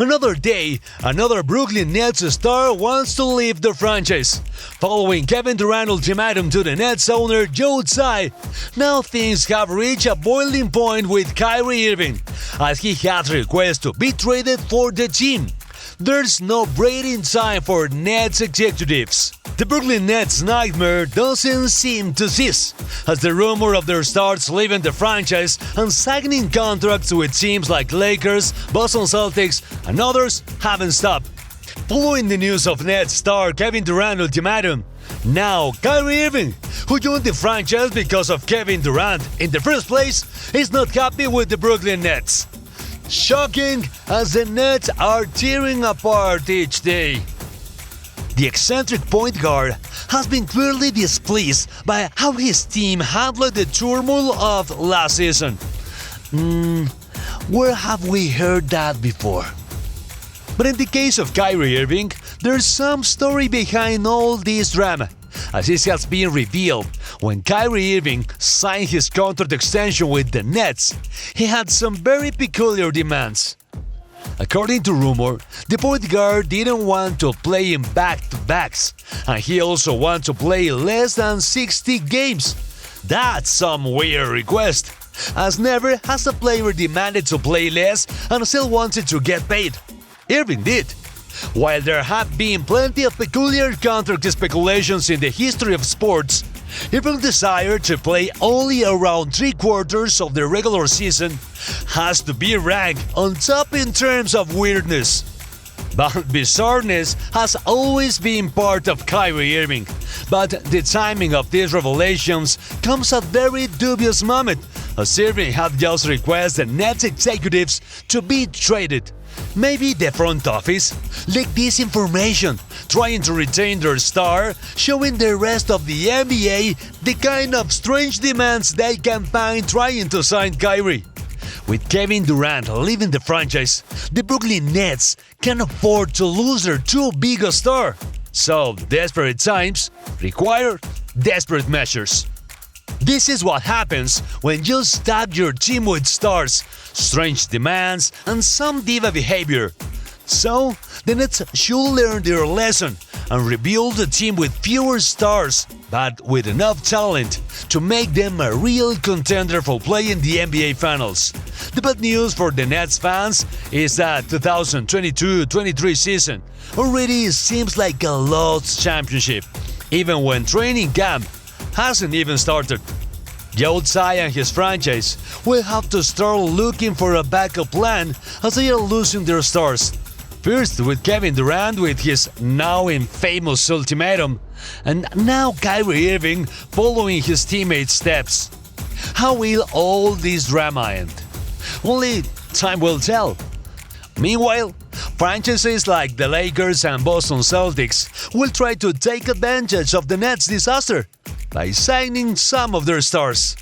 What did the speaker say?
Another day, another Brooklyn Nets star wants to leave the franchise. Following Kevin Durant ultimatum to the Nets owner Joe Tsai, now things have reached a boiling point with Kyrie Irving, as he has requested to be traded for the team. There's no breathing time for Nets executives. The Brooklyn Nets nightmare doesn't seem to cease, as the rumor of their stars leaving the franchise and signing contracts with teams like Lakers, Boston Celtics, and others haven't stopped. Following the news of Nets star Kevin Durant ultimatum, now Kyrie Irving, who joined the franchise because of Kevin Durant in the first place, is not happy with the Brooklyn Nets. Shocking, as the Nets are tearing apart each day. The eccentric point guard has been clearly displeased by how his team handled the turmoil of last season. Where have we heard that before? But in the case of Kyrie Irving, there's some story behind all this drama, as it has been revealed. When Kyrie Irving signed his contract extension with the Nets, he had some very peculiar demands. According to rumor, the point guard didn't want to play in back-to-backs, and he also wanted to play less than 60 games. That's some weird request, as never has a player demanded to play less and still wanted to get paid. Irving did. While there have been plenty of peculiar contract speculations in the history of sports, Irving's desire to play only around 3/4 of the regular season has to be ranked on top in terms of weirdness. But bizarreness has always been part of Kyrie Irving, but the timing of these revelations comes at a very dubious moment, as Irving had just requested the Nets executives to be traded. Maybe the front office leaked this information, trying to retain their star, showing the rest of the NBA the kind of strange demands they can find trying to sign Kyrie. With Kevin Durant leaving the franchise, the Brooklyn Nets can afford to lose their two biggest stars. So, desperate times require desperate measures. This is what happens when you stack your team with stars, strange demands, and some diva behavior. So, the Nets should learn their lesson and rebuild a team with fewer stars, but with enough talent to make them a real contender for playing the NBA Finals. The bad news for the Nets fans is that 2022-23 season already seems like a lost championship, even when training camp hasn't even started. Joe Tsai and his franchise will have to start looking for a backup plan as they are losing their stars. First with Kevin Durant with his now infamous ultimatum, and now Kyrie Irving following his teammates' steps. How will all this drama end? Only time will tell. Meanwhile, franchises like the Lakers and Boston Celtics will try to take advantage of the Nets' disaster by signing some of their stars.